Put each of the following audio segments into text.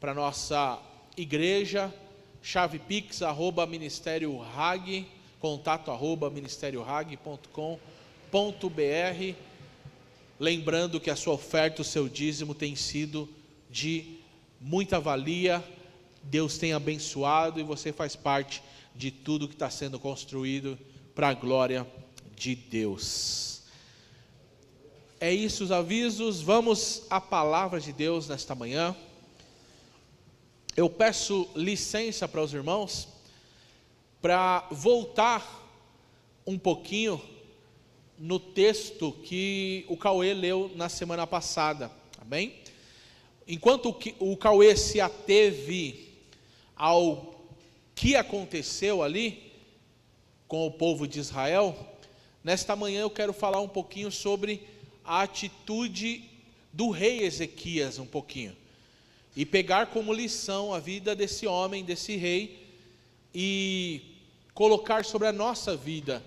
para a nossa igreja, chavepix@ministeriorag, contato@ministeriorag.com.br. Lembrando que a sua oferta, o seu dízimo tem sido de muita valia. Deus tem abençoado e você faz parte de tudo que está sendo construído para a glória de Deus. É isso os avisos. Vamos à palavra de Deus nesta manhã. Eu peço licença para os irmãos para voltar um pouquinho no texto que o Cauê leu na semana passada, amém? Enquanto o Cauê se ateve ao que aconteceu ali com o povo de Israel, nesta manhã eu quero falar um pouquinho sobre a atitude do rei Ezequias, um pouquinho, e pegar como lição a vida desse homem, desse rei, e colocar sobre a nossa vida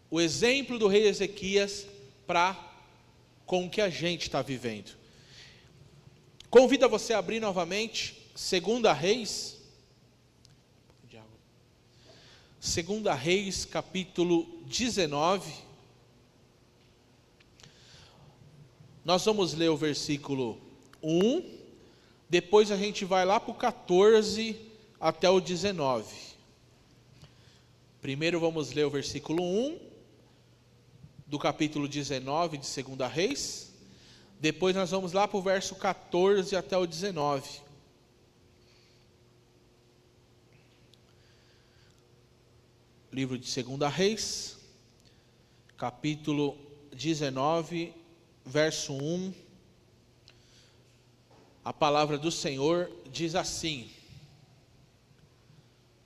o exemplo do rei Ezequias para com o que a gente está vivendo. Convido a você a abrir novamente 2 Reis, capítulo 19. Nós vamos ler o versículo 1, depois a gente vai lá para o 14 até o 19. Primeiro vamos ler o versículo 1 do capítulo 19 de 2 Reis, depois nós vamos lá para o verso 14 até o 19. Livro de 2 Reis, capítulo 19, verso 1. A palavra do Senhor diz assim: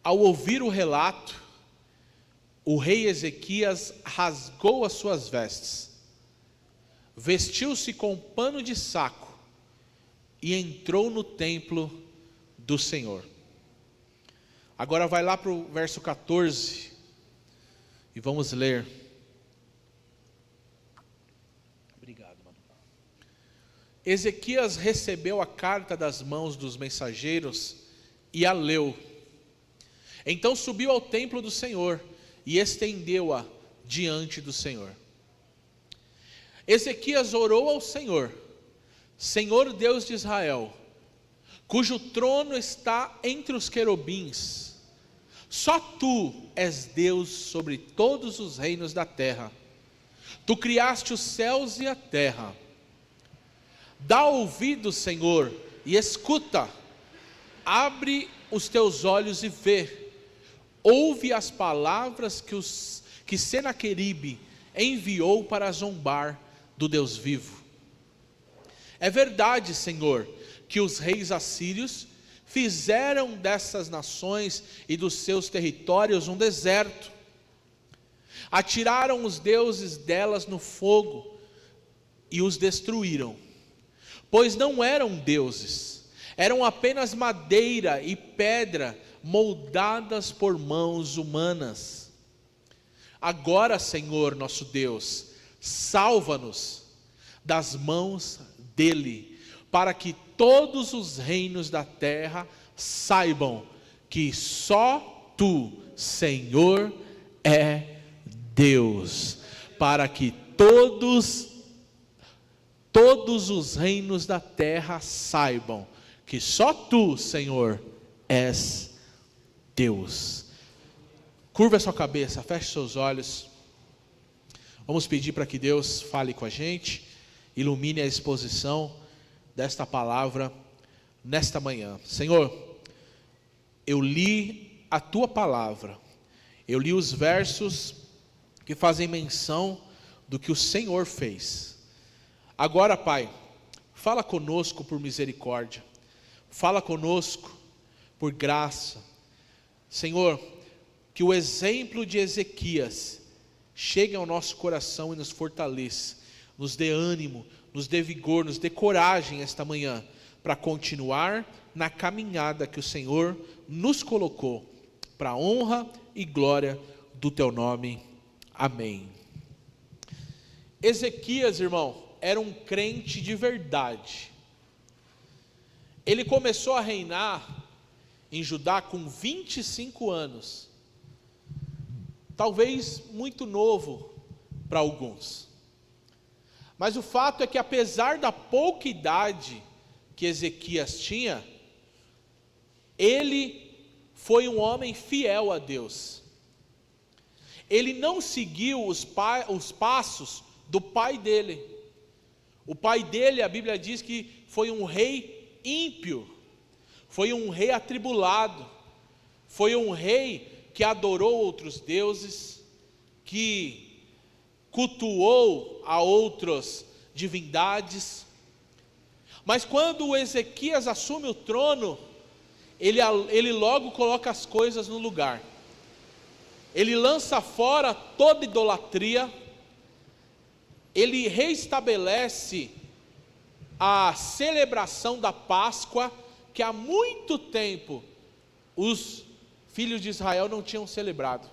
ao ouvir o relato, o rei Ezequias rasgou as suas vestes, vestiu-se com pano de saco e entrou no templo do Senhor. Agora vai lá para o verso 14 e vamos ler. Obrigado, mano. Ezequias recebeu a carta das mãos dos mensageiros e a leu. Então subiu ao templo do Senhor e estendeu-a diante do Senhor. Ezequias orou ao Senhor: Senhor Deus de Israel, cujo trono está entre os querubins, só tu és Deus sobre todos os reinos da terra. Tu criaste os céus e a terra. Dá ouvido, Senhor, e escuta. Abre os teus olhos e vê. Ouve as palavras que Senaqueribe enviou para zombar do Deus vivo. É verdade, Senhor, que os reis assírios fizeram dessas nações e dos seus territórios um deserto. Atiraram os deuses delas no fogo e os destruíram, pois não eram deuses, eram apenas madeira e pedra moldadas por mãos humanas. Agora, Senhor nosso Deus, salva-nos das mãos dele, para que todos os reinos da terra saibam que só tu, Senhor, é Deus, para que todos os reinos da terra saibam que só tu, Senhor, és Deus. Curva a sua cabeça, feche seus olhos. Vamos pedir para que Deus fale com a gente, ilumine a exposição desta palavra nesta manhã. Senhor, eu li a tua palavra, eu li os versos que fazem menção do que o Senhor fez. Agora, Pai, fala conosco por misericórdia, fala conosco por graça. Senhor, que o exemplo de Ezequias chegue ao nosso coração e nos fortaleça, nos dê ânimo, nos dê vigor, nos dê coragem esta manhã, para continuar na caminhada que o Senhor nos colocou, para a honra e glória do teu nome. Amém. Ezequias, irmão, era um crente de verdade. ele começou a reinar em Judá com 25 anos. Talvez muito novo para alguns. Mas o fato é que, apesar da pouca idade que Ezequias tinha, ele foi um homem fiel a Deus. Ele não seguiu os passos do pai dele. O pai dele, a Bíblia diz que foi um rei ímpio, foi um rei atribulado, foi um rei que adorou outros deuses, que cultuou a outras divindades. Mas quando Ezequias assume o trono, ele logo coloca as coisas no lugar. Ele lança fora toda idolatria, ele reestabelece a celebração da Páscoa, que há muito tempo os filhos de Israel não tinham celebrado.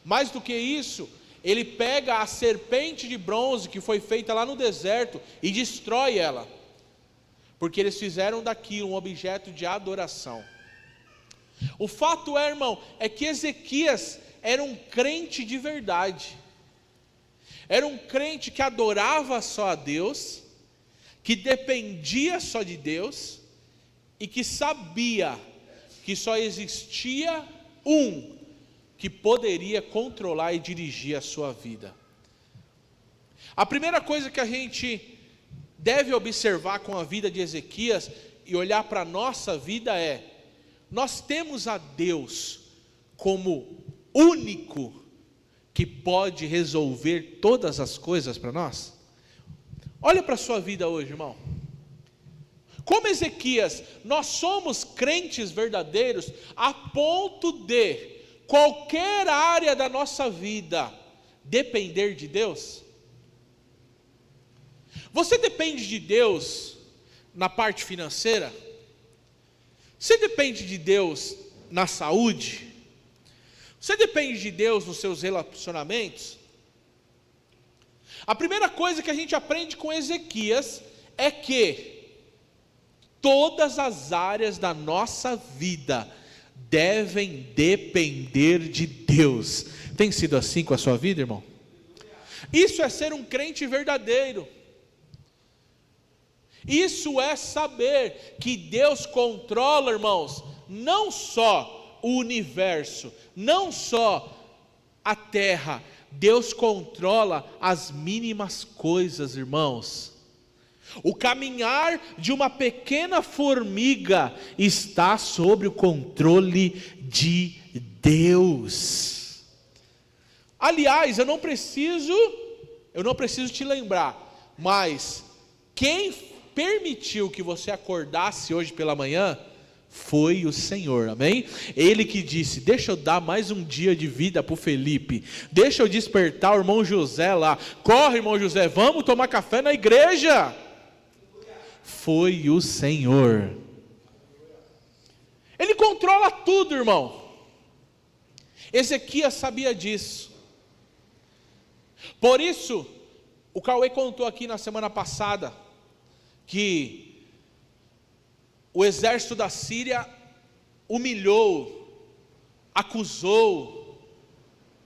Mais do que isso, ele pega a serpente de bronze que foi feita lá no deserto e destrói ela, porque eles fizeram daquilo um objeto de adoração. O fato é, irmão, é que Ezequias era um crente de verdade, era um crente que adorava só a Deus, que dependia só de Deus, e que sabia que só existia um que poderia controlar e dirigir a sua vida. A primeira coisa que a gente deve observar com a vida de Ezequias e olhar para a nossa vida é: nós temos a Deus como único que pode resolver todas as coisas para nós? Olha para a sua vida hoje, irmão. Como Ezequias, nós somos crentes verdadeiros a ponto de qualquer área da nossa vida depender de Deus? Você depende de Deus na parte financeira? Você depende de Deus na saúde? Você depende de Deus nos seus relacionamentos? A primeira coisa que a gente aprende com Ezequias é que todas as áreas da nossa vida devem depender de Deus. Tem sido assim com a sua vida, irmão? Isso é ser um crente verdadeiro. Isso é saber que Deus controla, irmãos, não só o universo, não só a terra, Deus controla as mínimas coisas, irmãos. O caminhar de uma pequena formiga está sob o controle de Deus. Aliás, eu não preciso te lembrar, mas quem permitiu que você acordasse hoje pela manhã foi o Senhor, amém? Ele que disse: deixa eu dar mais um dia de vida para o Felipe, deixa eu despertar o irmão José lá, corre irmão José, vamos tomar café na igreja. Foi o Senhor. Ele controla tudo, irmão. Ezequias sabia disso. Por isso, o Cauê contou aqui na semana passada que o exército da Síria humilhou, acusou,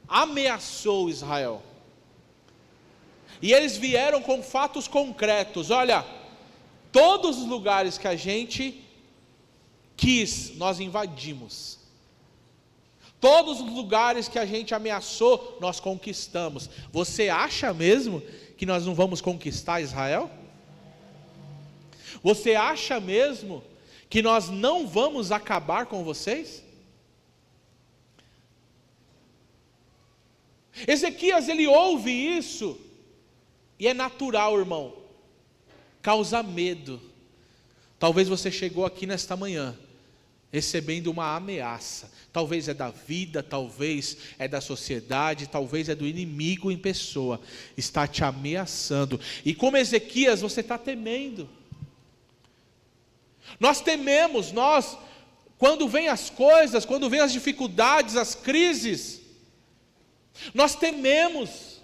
ameaçou Israel. E eles vieram com fatos concretos. Olha, todos os lugares que a gente quis, nós invadimos. Todos os lugares que a gente ameaçou, nós conquistamos. Você acha mesmo que nós não vamos conquistar Israel? Você acha mesmo que nós não vamos acabar com vocês? Ezequias, ele ouve isso, e é natural, irmão, causa medo. Talvez você chegou aqui nesta manhã recebendo uma ameaça, talvez é da vida, talvez é da sociedade, talvez é do inimigo em pessoa, está te ameaçando, e como Ezequias, você está temendo. Nós tememos, quando vem as coisas, quando vem as dificuldades, as crises, nós tememos.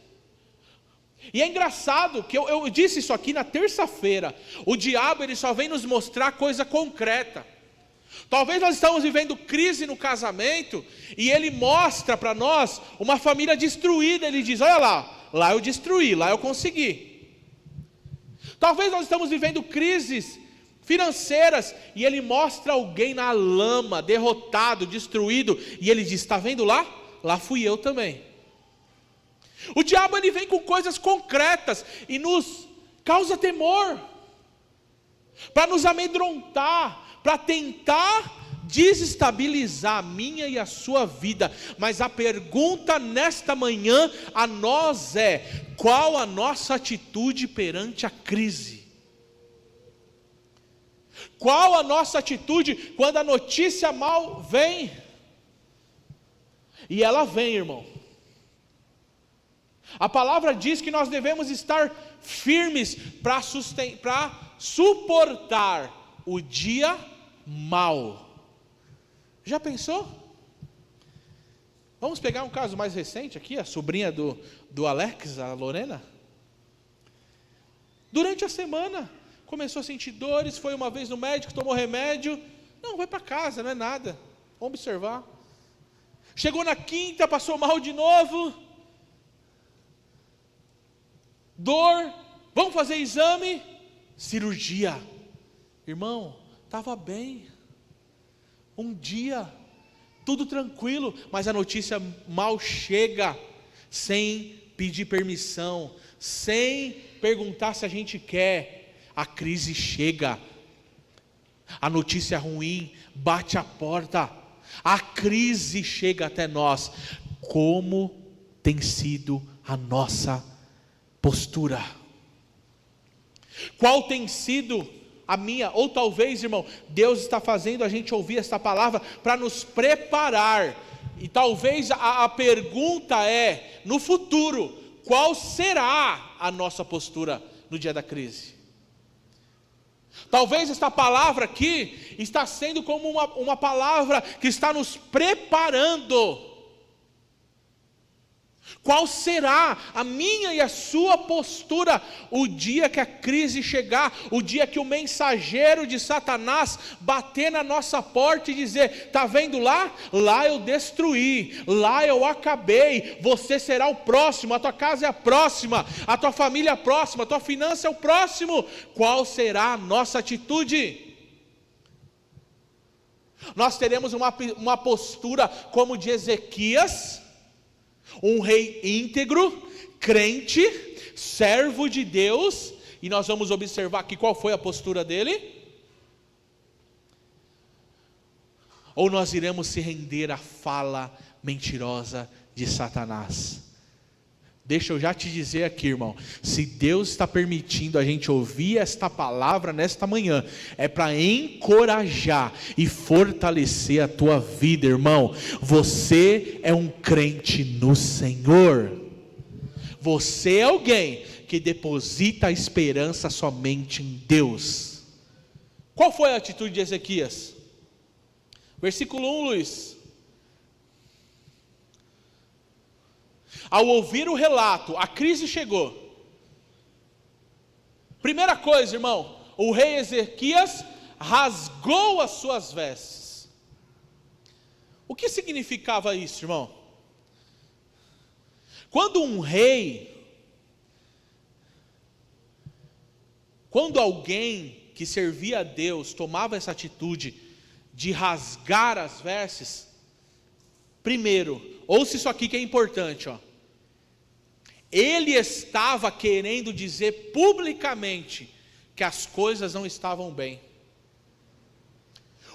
E é engraçado que eu disse isso aqui na terça-feira. O diabo, ele só vem nos mostrar coisa concreta. Talvez nós estamos vivendo crise no casamento, e ele mostra para nós uma família destruída. Ele diz: olha lá eu destruí, lá eu consegui. Talvez nós estamos vivendo crises financeiras, e ele mostra alguém na lama, derrotado, destruído, e ele diz: está vendo lá? Lá fui eu também. O diabo, ele vem com coisas concretas e nos causa temor, para nos amedrontar, para tentar desestabilizar a minha e a sua vida. Mas a pergunta nesta manhã a nós é: qual a nossa atitude perante a crise? Qual a nossa atitude quando a notícia mal vem? E ela vem, irmão. A palavra diz que nós devemos estar firmes para suportar o dia mau. Já pensou? Vamos pegar um caso mais recente aqui, a sobrinha do Alex, a Lorena. Durante a semana, começou a sentir dores, foi uma vez no médico, tomou remédio. Não, vai para casa, não é nada. Vamos observar. Chegou na quinta, passou mal de novo. Dor, vamos fazer exame, cirurgia. Irmão, estava bem, um dia, tudo tranquilo, mas a notícia mal chega, sem pedir permissão, sem perguntar se a gente quer. A crise chega, a notícia ruim bate a porta, a crise chega até nós. Como tem sido a nossa postura? Qual tem sido a minha? Ou talvez, irmão, Deus está fazendo a gente ouvir esta palavra para nos preparar. E talvez a pergunta é: no futuro, qual será a nossa postura no dia da crise? Talvez esta palavra aqui está sendo como uma palavra que está nos preparando. Qual será a minha e a sua postura o dia que a crise chegar, o dia que o mensageiro de Satanás bater na nossa porta e dizer: está vendo lá? Lá eu destruí, lá eu acabei, você será o próximo, a tua casa é a próxima, a tua família é a próxima, a tua finança é o próximo. Qual será a nossa atitude? Nós teremos uma postura como de Ezequias, um rei íntegro, crente, servo de Deus, e nós vamos observar aqui qual foi a postura dele. Ou nós iremos se render à fala mentirosa de Satanás? Deixa eu já te dizer aqui, irmão, se Deus está permitindo a gente ouvir esta palavra nesta manhã, é para encorajar e fortalecer a tua vida, irmão. Você é um crente no Senhor. Você é alguém que deposita a esperança somente em Deus. Qual foi a atitude de Ezequias? Versículo 1, Luiz. Ao ouvir o relato, a crise chegou. Primeira coisa, irmão, o rei Ezequias rasgou as suas vestes. O que significava isso, irmão? Quando um rei, quando alguém que servia a Deus tomava essa atitude de rasgar as vestes, primeiro, ouça isso aqui que é importante, ó. Ele estava querendo dizer publicamente que as coisas não estavam bem.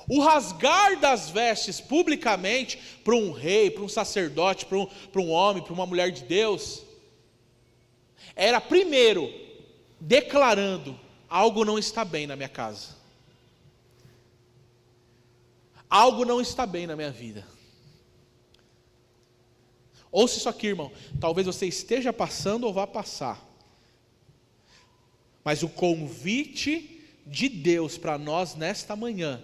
O rasgar das vestes publicamente, para um rei, para um sacerdote, para um homem, para uma mulher de Deus, era primeiro declarando: algo não está bem na minha casa, algo não está bem na minha vida. Ouça isso aqui, irmão, talvez você esteja passando ou vá passar, mas o convite de Deus para nós nesta manhã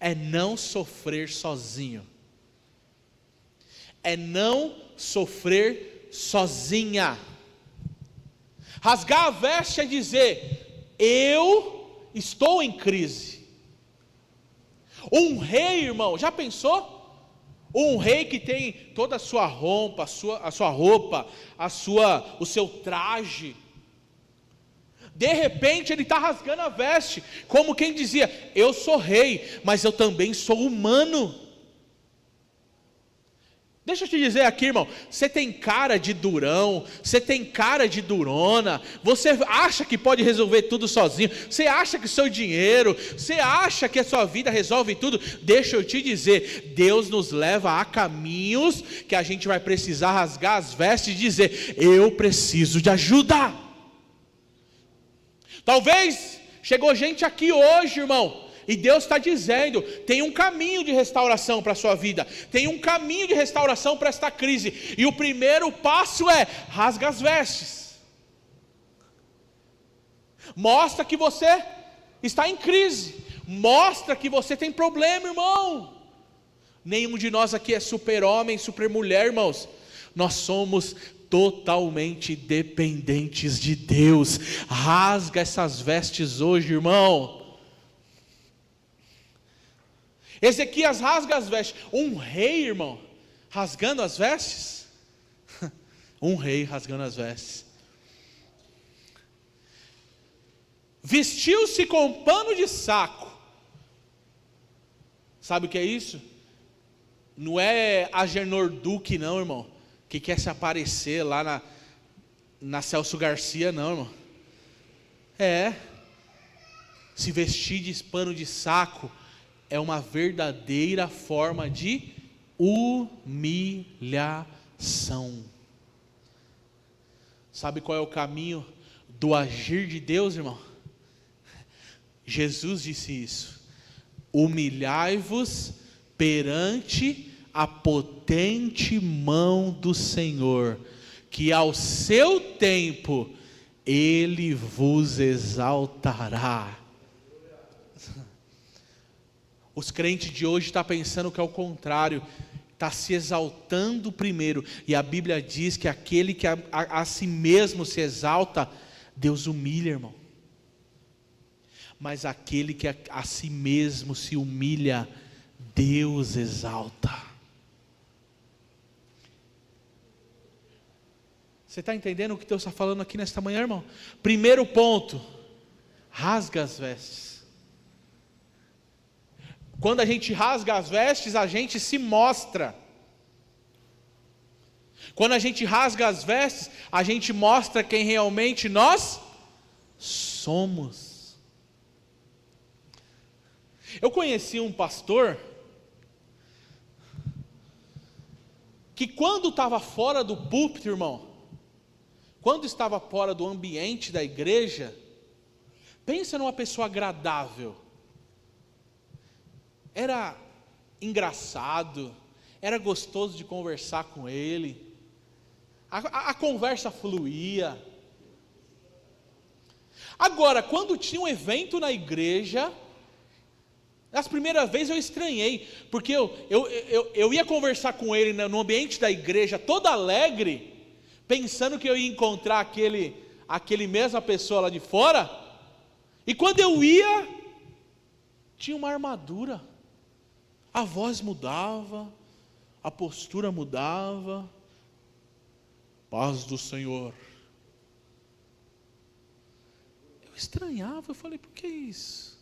é não sofrer sozinho, é não sofrer sozinha. Rasgar a veste é dizer: eu estou em crise. Um rei, irmão, já pensou? Um rei que tem toda a sua roupa, o seu traje, de repente ele está rasgando a veste, como quem dizia: eu sou rei, mas eu também sou humano. Deixa eu te dizer aqui, irmão, você tem cara de durão, você tem cara de durona, você acha que pode resolver tudo sozinho, você acha que o seu dinheiro, você acha que a sua vida resolve tudo. Deixa eu te dizer, Deus nos leva a caminhos que a gente vai precisar rasgar as vestes e dizer: eu preciso de ajuda. Talvez chegou gente aqui hoje, irmão, e Deus está dizendo: tem um caminho de restauração para a sua vida, tem um caminho de restauração para esta crise, e o primeiro passo é: rasga as vestes. Mostra que você está em crise, mostra que você tem problema, irmão. Nenhum de nós aqui é super-homem, super-mulher, irmãos. Nós somos totalmente dependentes de Deus. Rasga essas vestes hoje, irmão. Ezequias rasga as vestes. Um rei, irmão, rasgando as vestes. Um rei rasgando as vestes. Vestiu-se com pano de saco. Sabe o que é isso? Não é Agenor Duque não, irmão, que quer se aparecer lá na Celso Garcia não, irmão. Se vestir de pano de saco é uma verdadeira forma de humilhação. Sabe qual é o caminho do agir de Deus, irmão? Jesus disse isso: humilhai-vos perante a potente mão do Senhor, que ao seu tempo Ele vos exaltará. Os crentes de hoje estão pensando que é o contrário, está se exaltando primeiro, e a Bíblia diz que aquele que a si mesmo se exalta, Deus humilha, irmão. Mas aquele que a si mesmo se humilha, Deus exalta. Você está entendendo o que Deus está falando aqui nesta manhã, irmão? Primeiro ponto: rasga as vestes. Quando a gente rasga as vestes, a gente se mostra. Quando a gente rasga as vestes, a gente mostra quem realmente nós somos. Eu conheci um pastor que quando estava fora do púlpito, irmão, quando estava fora do ambiente da igreja, pensa numa pessoa agradável. Era engraçado, era gostoso de conversar com ele, a conversa fluía. Agora, quando tinha um evento na igreja, as primeiras vezes eu estranhei, porque eu ia conversar com ele no ambiente da igreja, todo alegre, pensando que eu ia encontrar aquele mesma pessoa lá de fora, e quando eu ia, tinha uma armadura. A voz mudava, a postura mudava. Paz do Senhor. Eu estranhava, eu falei: por que isso?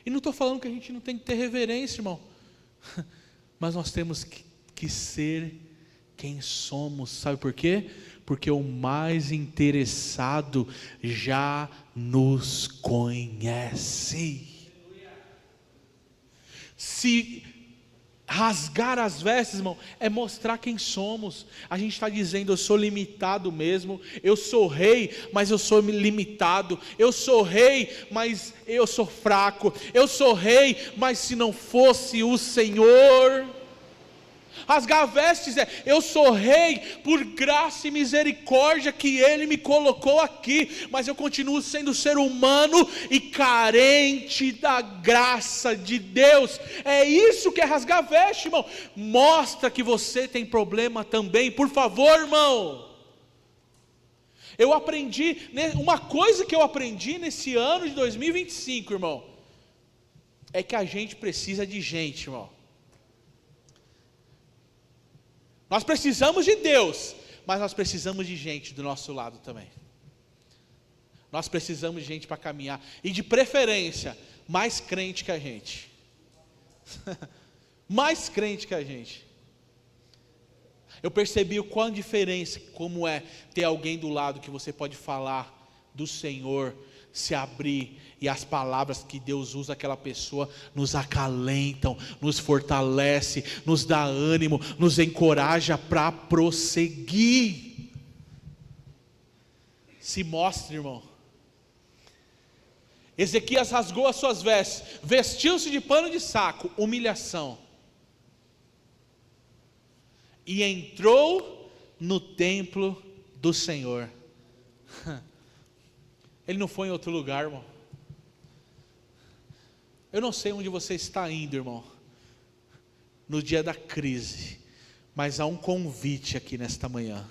E não estou falando que a gente não tem que ter reverência, irmão, mas nós temos que ser quem somos. Sabe por quê? Porque o mais interessado já nos conhece. Se rasgar as vestes, irmão, é mostrar quem somos. A gente está dizendo: eu sou limitado mesmo. Eu sou rei, mas eu sou limitado. Eu sou rei, mas eu sou fraco. Eu sou rei, mas se não fosse o Senhor. Rasgar vestes é: eu sou rei por graça e misericórdia que Ele me colocou aqui, mas eu continuo sendo ser humano e carente da graça de Deus. É isso que é rasgar veste, irmão. Mostra que você tem problema também, por favor, irmão. Eu aprendi, uma coisa que eu aprendi nesse ano de 2025, irmão, é que a gente precisa de gente, irmão. Nós precisamos de Deus, mas nós precisamos de gente do nosso lado também. Nós precisamos de gente para caminhar, e de preferência, mais crente que a gente. Mais crente que a gente. Eu percebi o quão diferença, como é ter alguém do lado que você pode falar do Senhor, se abrir, e as palavras que Deus usa aquela pessoa nos acalentam, nos fortalece, nos dá ânimo, nos encoraja para prosseguir. Se mostre, irmão. Ezequias rasgou as suas vestes, vestiu-se de pano de saco, humilhação, e entrou no templo do Senhor. Ele não foi em outro lugar, irmão. Eu não sei onde você está indo, irmão, no dia da crise, mas há um convite aqui nesta manhã.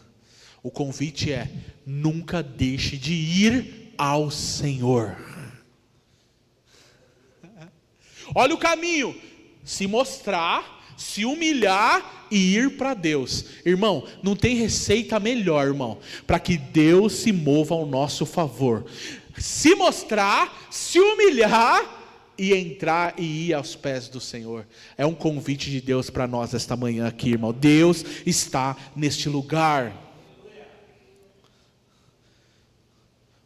O convite é: nunca deixe de ir ao Senhor. Olha o caminho: se mostrar, se humilhar e ir para Deus. Irmão, não tem receita melhor, irmão, para que Deus se mova ao nosso favor. Se mostrar, se humilhar e entrar e ir aos pés do Senhor. É um convite de Deus para nós esta manhã aqui, irmão. Deus está neste lugar.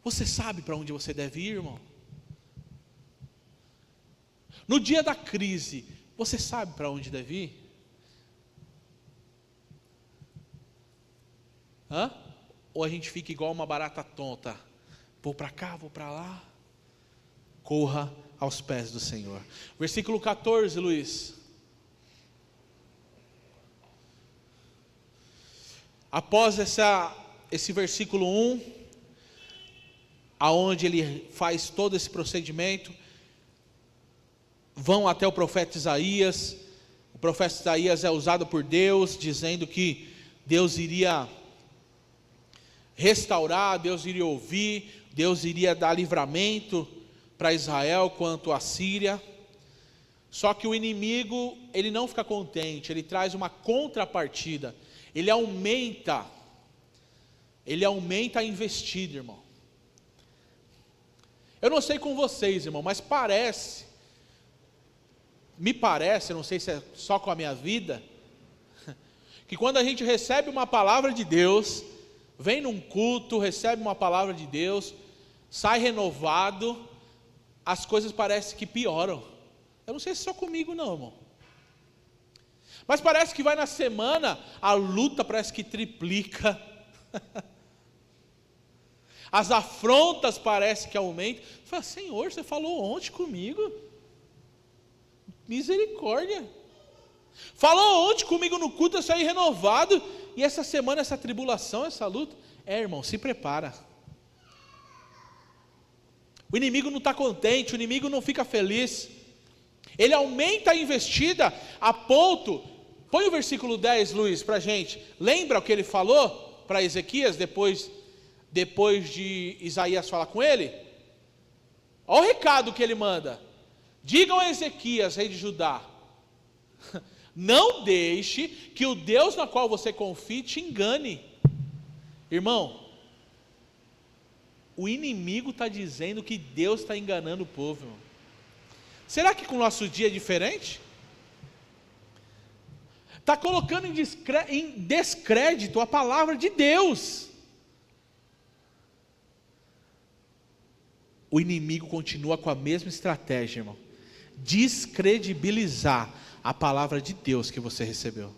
Você sabe para onde você deve ir, irmão? No dia da crise, você sabe para onde deve ir? Ou a gente fica igual uma barata tonta, vou para cá, vou para lá? Corra aos pés do Senhor. Versículo 14, Luiz. Após esse versículo 1, aonde ele faz todo esse procedimento, vão até o profeta Isaías. O profeta Isaías é usado por Deus, dizendo que Deus iria restaurar, Deus iria ouvir, Deus iria dar livramento para Israel quanto à Síria. Só que o inimigo, ele não fica contente, ele traz uma contrapartida, ele aumenta a investida, irmão. Eu não sei com vocês, irmão, mas me parece, eu não sei se é só com a minha vida, que quando a gente recebe uma palavra de Deus, vem num culto, recebe uma palavra de Deus, sai renovado, as coisas parecem que pioram. Eu não sei se é só comigo não, irmão, mas parece que vai na semana, a luta parece que triplica, as afrontas parece que aumentam. Fala: Senhor, você falou ontem comigo, misericórdia, falou ontem comigo no culto, eu saí renovado, e essa semana, essa tribulação, essa luta. Irmão, se prepara. O inimigo não está contente, o inimigo não fica feliz, ele aumenta a investida a ponto. Põe o versículo 10, Luiz, para a gente. Lembra o que ele falou para Ezequias depois de Isaías falar com ele? Olha o recado que ele manda: digam a Ezequias, rei de Judá, não deixe que o Deus na qual você confie te engane. Irmão, o inimigo está dizendo que Deus está enganando o povo, irmão. Será que com o nosso dia é diferente? Está colocando em descrédito a palavra de Deus. O inimigo continua com a mesma estratégia, irmão: descredibilizar a palavra de Deus que você recebeu.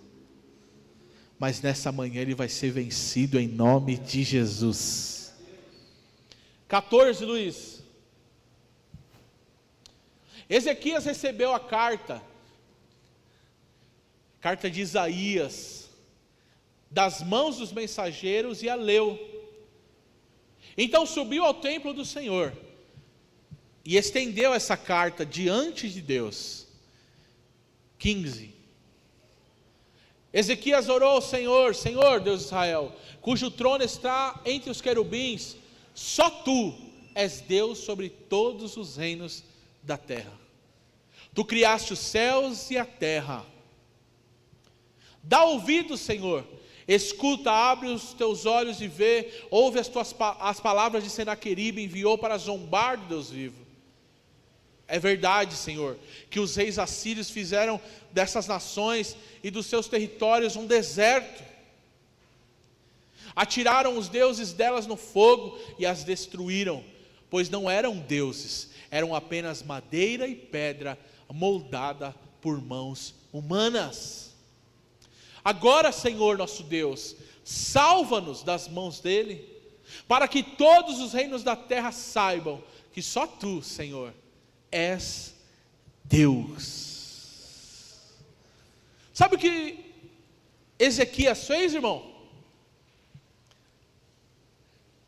Mas nessa manhã ele vai ser vencido em nome de Jesus. 14, Luiz. Ezequias recebeu a carta de Isaías, das mãos dos mensageiros, e a leu. Então subiu ao templo do Senhor e estendeu essa carta diante de Deus. 15. Ezequias orou ao Senhor: Senhor, Deus de Israel, cujo trono está entre os querubins, só tu és Deus sobre todos os reinos da terra. Tu criaste os céus e a terra. Dá ouvido, Senhor, escuta, abre os teus olhos e vê, ouve as palavras de Senaqueribe, enviou para zombar de Deus vivo. É verdade, Senhor, que os reis assírios fizeram dessas nações e dos seus territórios um deserto. Atiraram os deuses delas no fogo e as destruíram, pois não eram deuses, eram apenas madeira e pedra moldada por mãos humanas. Agora, Senhor nosso Deus, salva-nos das mãos dele, para que todos os reinos da terra saibam que só tu, Senhor, és Deus. Sabe o que Ezequias fez, irmão?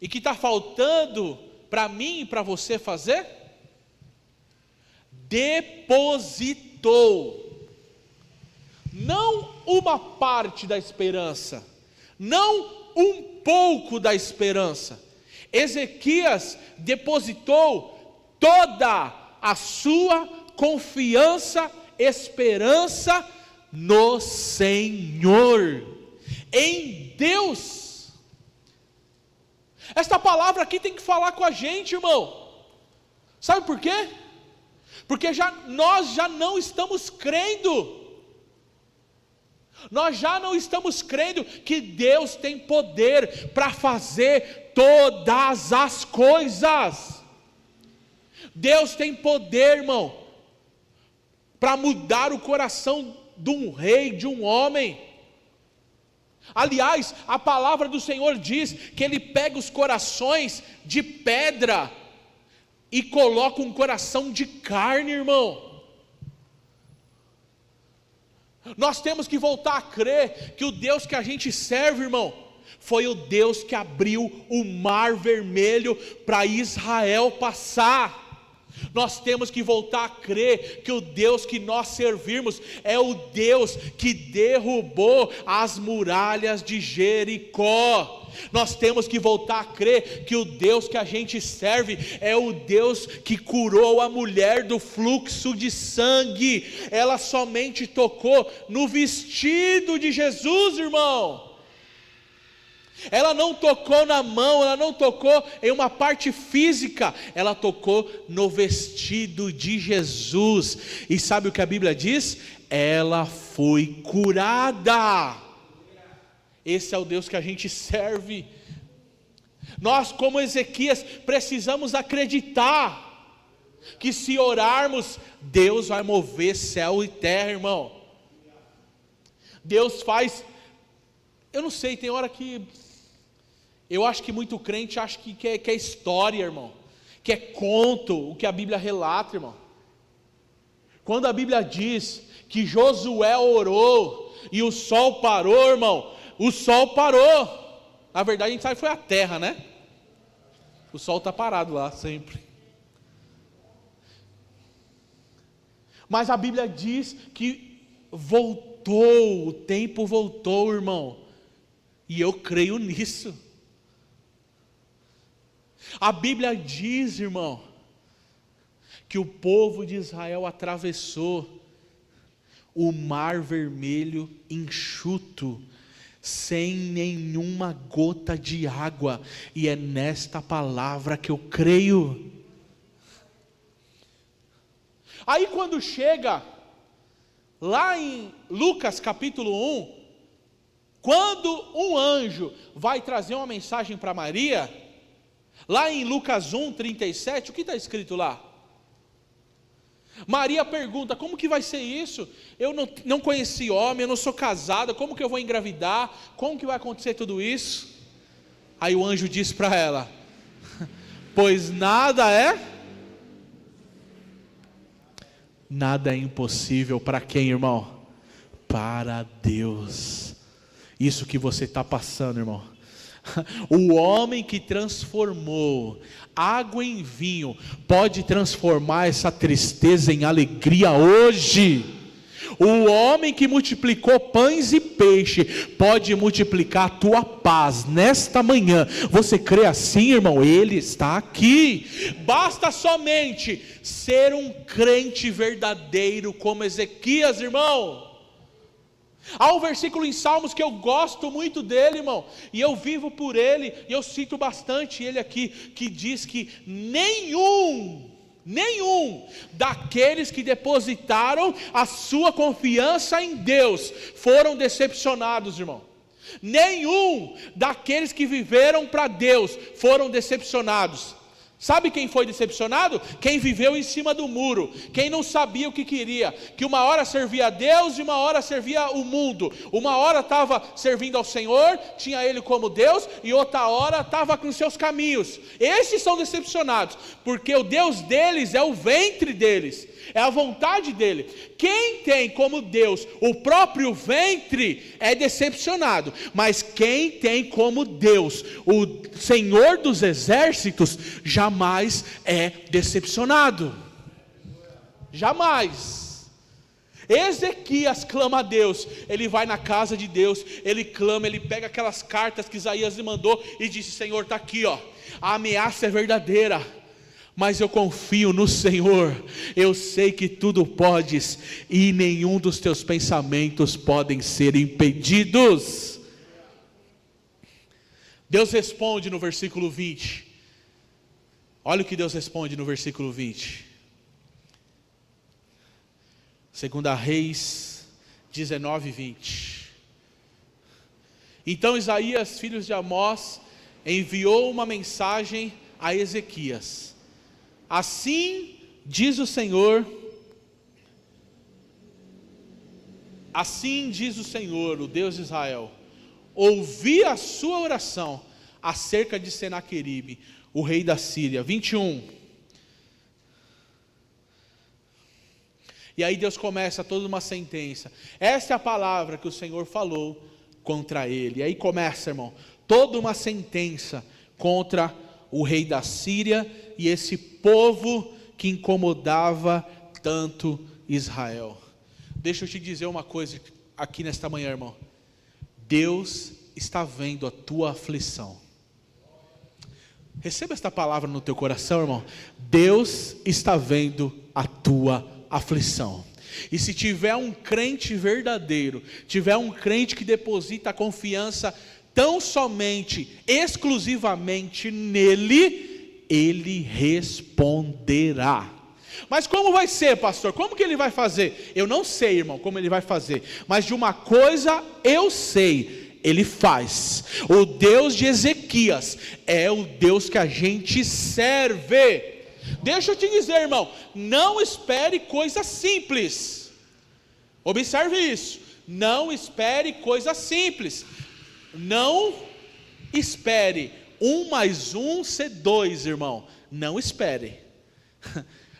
E que está faltando para mim e para você fazer? Depositou. Não uma parte da esperança, não um pouco da esperança. Ezequias depositou toda a sua confiança, esperança no Senhor, em Deus. Esta palavra aqui tem que falar com a gente, irmão. Sabe por quê? Porque nós já não estamos crendo. Nós já não estamos crendo que Deus tem poder para fazer todas as coisas. Deus tem poder, irmão, para mudar o coração de um rei, de um homem. Aliás, a palavra do Senhor diz que Ele pega os corações de pedra e coloca um coração de carne, irmão. Nós temos que voltar a crer que o Deus que a gente serve, irmão, foi o Deus que abriu o mar vermelho para Israel passar. Nós temos que voltar a crer que o Deus que nós servimos é o Deus que derrubou as muralhas de Jericó. Nós temos que voltar a crer que o Deus que a gente serve é o Deus que curou a mulher do fluxo de sangue. Ela somente tocou no vestido de Jesus, irmão. Ela não tocou na mão, ela não tocou em uma parte física, ela tocou no vestido de Jesus. E sabe o que a Bíblia diz? Ela foi curada. Esse é o Deus que a gente serve. Nós, como Ezequias, precisamos acreditar que se orarmos, Deus vai mover céu e terra, irmão. Deus faz, eu não sei, tem hora que eu acho que muito crente acha que é história, irmão, que é conto, o que a Bíblia relata, irmão. Quando a Bíblia diz que Josué orou e o sol parou, irmão, o sol parou. Na verdade a gente sabe que foi a terra, né? O sol está parado lá sempre. Mas a Bíblia diz que voltou, o tempo voltou, irmão. E eu creio nisso. A Bíblia diz, irmão, que o povo de Israel atravessou o mar vermelho enxuto, sem nenhuma gota de água, e é nesta palavra que eu creio. Aí quando chega lá em Lucas capítulo 1, quando um anjo vai trazer uma mensagem para Maria, lá em Lucas 1, 37, o que está escrito lá? Maria pergunta: como que vai ser isso? Eu não conheci homem, eu não sou casada, como que eu vou engravidar? Como que vai acontecer tudo isso? Aí o anjo diz para ela: pois nada é impossível para quem, irmão? Para Deus. Isso que você está passando, irmão, o homem que transformou água em vinho pode transformar essa tristeza em alegria hoje. O homem que multiplicou pães e peixe pode multiplicar a tua paz nesta manhã. Você crê assim, irmão? Ele está aqui. Basta somente ser um crente verdadeiro como Ezequias, irmão. Há um versículo em Salmos que eu gosto muito dele, irmão, e eu vivo por ele, e eu cito bastante ele aqui, que diz que nenhum daqueles que depositaram a sua confiança em Deus foram decepcionados, irmão. Nenhum daqueles que viveram para Deus foram decepcionados. Sabe quem foi decepcionado? Quem viveu em cima do muro, quem não sabia o que queria, que uma hora servia a Deus e uma hora servia o mundo, uma hora estava servindo ao Senhor, tinha Ele como Deus, e outra hora estava com seus caminhos. Esses são decepcionados, porque o Deus deles é o ventre deles, é a vontade dele. Quem tem como Deus o próprio ventre é decepcionado, mas quem tem como Deus o Senhor dos exércitos jamais é decepcionado. Jamais. Ezequias clama a Deus, ele vai na casa de Deus, ele clama, ele pega aquelas cartas que Isaías lhe mandou e disse: Senhor, está aqui, ó, a ameaça é verdadeira, mas eu confio no Senhor, eu sei que tudo podes, e nenhum dos teus pensamentos podem ser impedidos. Deus responde no versículo 20, olha o que Deus responde no versículo 20, 2 Reis 19:20. Então Isaías, filho de Amós, enviou uma mensagem a Ezequias: assim diz o Senhor, o Deus de Israel, ouvi a sua oração acerca de Senaqueribe, o rei da Síria. 21. E aí Deus começa toda uma sentença. Essa é a palavra que o Senhor falou contra ele. E aí começa, irmão, toda uma sentença contra o rei da Síria e esse povo que incomodava tanto Israel. Deixa eu te dizer uma coisa aqui nesta manhã, irmão. Deus está vendo a tua aflição. Receba esta palavra no teu coração, irmão. Deus está vendo a tua aflição. E se tiver um crente verdadeiro, tiver um crente que deposita a confiança tão somente, exclusivamente nele, ele responderá. Mas como vai ser, pastor? Como que ele vai fazer? Eu não sei, irmão, como ele vai fazer, mas de uma coisa eu sei, ele faz. O Deus de Ezequias é o Deus que a gente serve. Deixa eu te dizer, irmão, não espere coisa simples. Observe isso. Não espere coisa simples. Não espere 1 mais 1 ser 2, irmão. Não espere.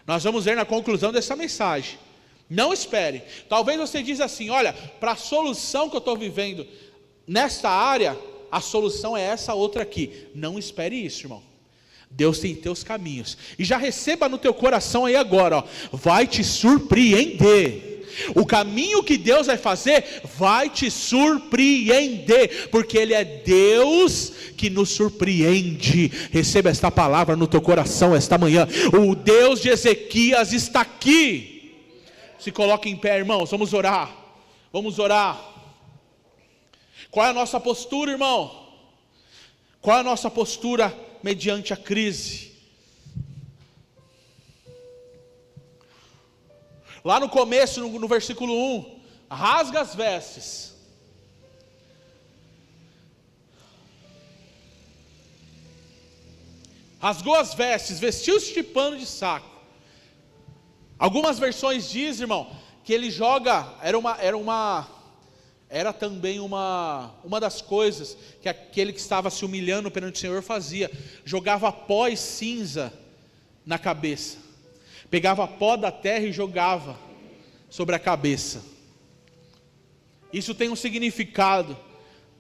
Nós vamos ver na conclusão dessa mensagem. Não espere. Talvez você diz assim: olha, para a solução que eu estou vivendo nesta área, a solução é essa outra aqui. Não espere isso, irmão. Deus tem teus caminhos. E já receba no teu coração aí agora, ó, vai te surpreender. O caminho que Deus vai fazer vai te surpreender, porque Ele é Deus que nos surpreende. Receba esta palavra no teu coração esta manhã. O Deus de Ezequias está aqui. Se coloque em pé, irmãos, vamos orar. Vamos orar. Qual é a nossa postura, irmão? Qual é a nossa postura mediante a crise? Lá no começo, no versículo 1, rasga as vestes. Rasgou as vestes, vestiu-se de pano de saco. Algumas versões dizem, irmão, que ele joga, era também uma das coisas que aquele que estava se humilhando perante o Senhor fazia. Jogava pó e cinza na cabeça. Pegava pó da terra e jogava sobre a cabeça. Isso tem um significado.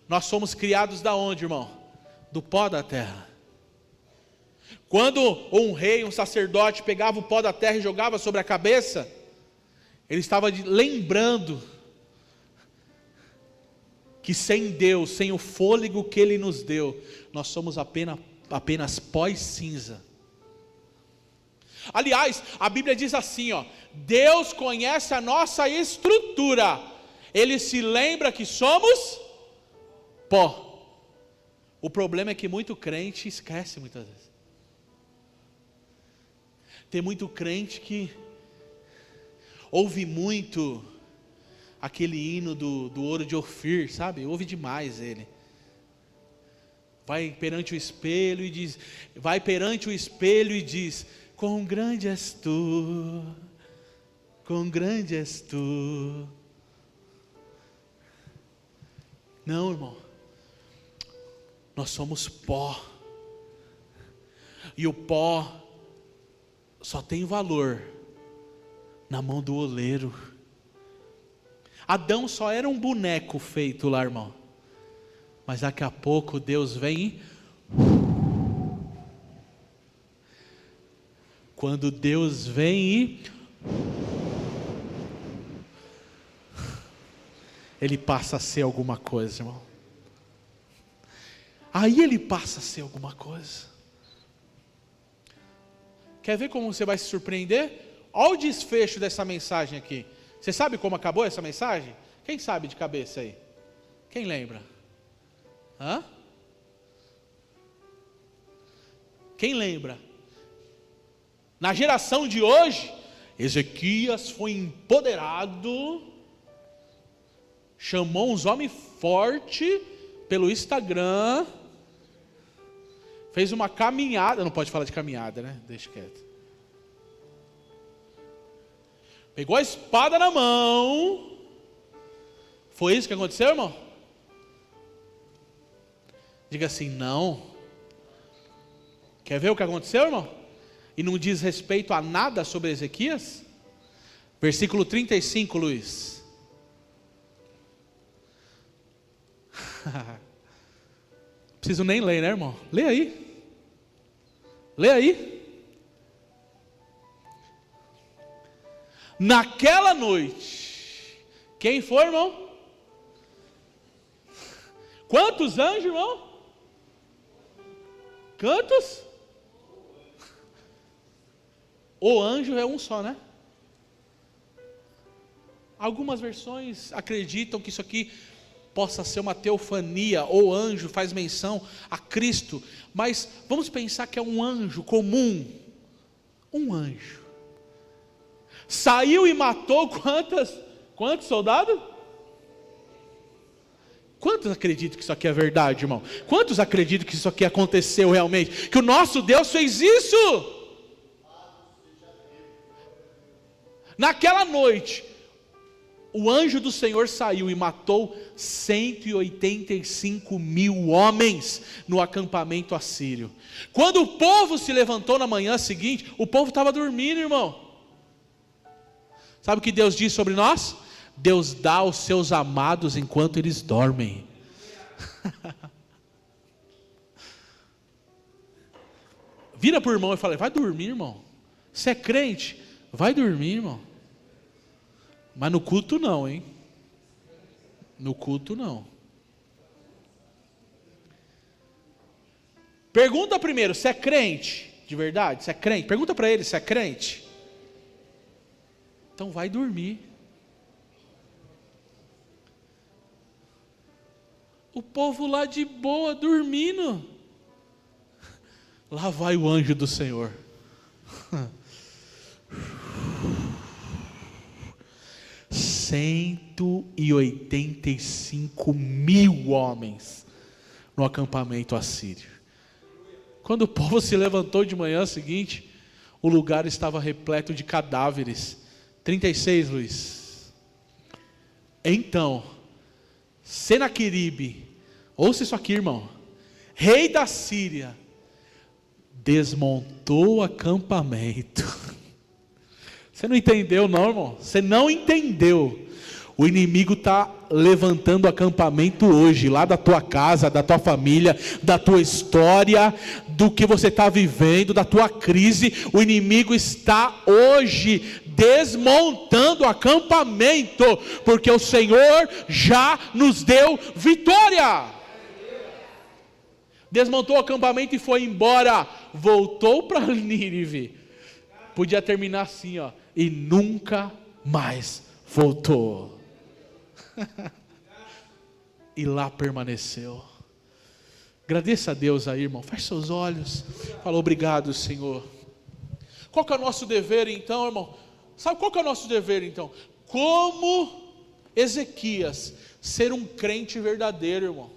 Nós somos criados da onde, irmão? Do pó da terra. Quando um rei, um sacerdote pegava o pó da terra e jogava sobre a cabeça, Ele estava lembrando que sem Deus, sem o fôlego que Ele nos deu, nós somos apenas pó e cinza. Aliás, a Bíblia diz assim, Deus conhece a nossa estrutura, Ele se lembra que somos pó. O problema é que muito crente esquece muitas vezes. Tem muito crente que ouve muito aquele hino do ouro de Ofir, sabe? Ouve demais ele. Vai perante o espelho e diz, quão grande és tu, quão grande és tu. Não, irmão, nós somos pó, e o pó só tem valor na mão do oleiro. Adão só era um boneco feito lá, irmão, mas daqui a pouco Deus vem e... Quando Deus vem e... Ele passa a ser alguma coisa, irmão. Aí ele passa a ser alguma coisa. Quer ver como você vai se surpreender? Olha o desfecho dessa mensagem aqui. Você sabe como acabou essa mensagem? Quem sabe de cabeça aí? Quem lembra? Hã? Quem lembra? Na geração de hoje, Ezequias foi empoderado, chamou uns homens fortes pelo Instagram, fez uma caminhada, não pode falar de caminhada, né? Deixa quieto. Pegou a espada na mão. Foi isso que aconteceu, irmão? Diga assim, não. Quer ver o que aconteceu, irmão? E não diz respeito a nada sobre Ezequias? Versículo 35, Luiz. Preciso nem ler, né, irmão? Lê aí. Lê aí. Naquela noite, quem foi, irmão? Quantos anjos, irmão? Quantos? O anjo é um só, né? Algumas versões acreditam que isso aqui possa ser uma teofania, ou anjo faz menção a Cristo, mas vamos pensar que é um anjo comum, um anjo. Saiu e matou quantos soldados? Quantos acreditam que isso aqui é verdade, irmão? Quantos acreditam que isso aqui aconteceu realmente? Que o nosso Deus fez isso? Naquela noite, o anjo do Senhor saiu e matou 185 mil homens no acampamento assírio. Quando o povo se levantou na manhã seguinte, o povo estava dormindo, irmão. Sabe o que Deus diz sobre nós? Deus dá aos seus amados enquanto eles dormem. Vira para o irmão e fala, vai dormir, irmão. Você é crente? Vai dormir, irmão. Mas no culto não, hein? No culto não. Pergunta primeiro, se é crente, de verdade, se é crente. Pergunta para ele se é crente. Então vai dormir. O povo lá de boa, dormindo. Lá vai o anjo do Senhor. 185 mil homens no acampamento assírio. Quando o povo se levantou de manhã seguinte, o lugar estava repleto de cadáveres. 36, Luiz. Então, Senaqueribe, ouça isso aqui, irmão, rei da Síria, desmontou o acampamento. Você não entendeu não, irmão? Você não entendeu. O inimigo está levantando acampamento hoje, lá da tua casa, da tua família, da tua história, do que você está vivendo, da tua crise. O inimigo está hoje desmontando o acampamento, porque o Senhor já nos deu vitória. Desmontou o acampamento e foi embora, voltou para Nínive. Podia terminar assim, ó, e nunca mais voltou. E lá permaneceu. Agradeça a Deus aí, irmão. Feche seus olhos. Fala, obrigado, Senhor. Qual que é o nosso dever então, irmão? Sabe qual que é o nosso dever então? Como Ezequias, ser um crente verdadeiro, irmão.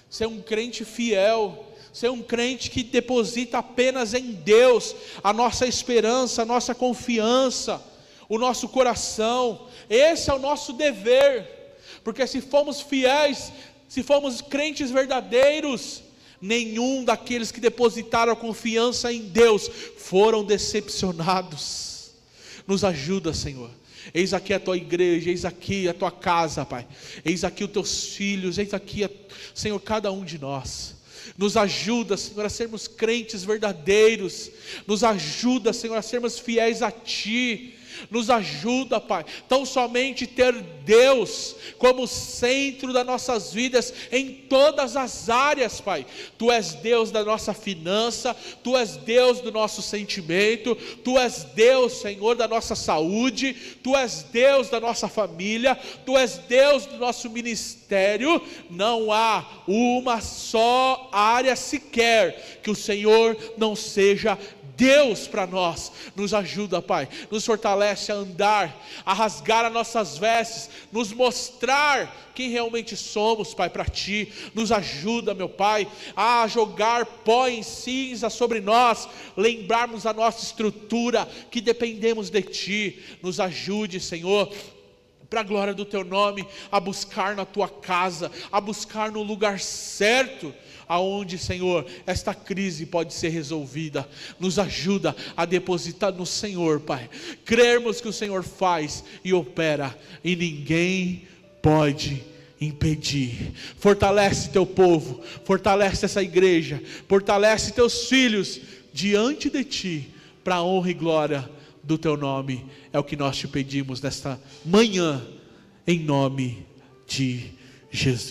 Ser um crente fiel. Ser um crente que deposita apenas em Deus a nossa esperança, a nossa confiança, o nosso coração. Esse é o nosso dever. Porque se formos fiéis, se formos crentes verdadeiros, nenhum daqueles que depositaram a confiança em Deus foram decepcionados. Nos ajuda, Senhor. Eis aqui a tua igreja, eis aqui a tua casa, Pai. Eis aqui os teus filhos, eis aqui, Senhor, cada um de nós. Nos ajuda, Senhor, a sermos crentes verdadeiros. Nos ajuda, Senhor, a sermos fiéis a Ti. Nos ajuda, Pai, tão somente ter Deus como centro das nossas vidas em todas as áreas, Pai. Tu és Deus da nossa finança, Tu és Deus do nosso sentimento, Tu és Deus, Senhor, da nossa saúde, Tu és Deus da nossa família, Tu és Deus do nosso ministério. Não há uma só área sequer que o Senhor não seja Deus para nós. Nos ajuda, Pai, nos fortalece a andar, a rasgar as nossas vestes, nos mostrar quem realmente somos, Pai, para Ti. Nos ajuda, meu Pai, a jogar pó em cinza sobre nós, lembrarmos a nossa estrutura, que dependemos de Ti. Nos ajude, Senhor, para a glória do Teu nome, a buscar na Tua casa, a buscar no lugar certo, aonde, Senhor, esta crise pode ser resolvida. Nos ajuda a depositar no Senhor, Pai, crermos que o Senhor faz e opera, e ninguém pode impedir. Fortalece Teu povo, fortalece essa igreja, fortalece Teus filhos diante de Ti, para a honra e glória do Teu nome. É o que nós Te pedimos nesta manhã, em nome de Jesus.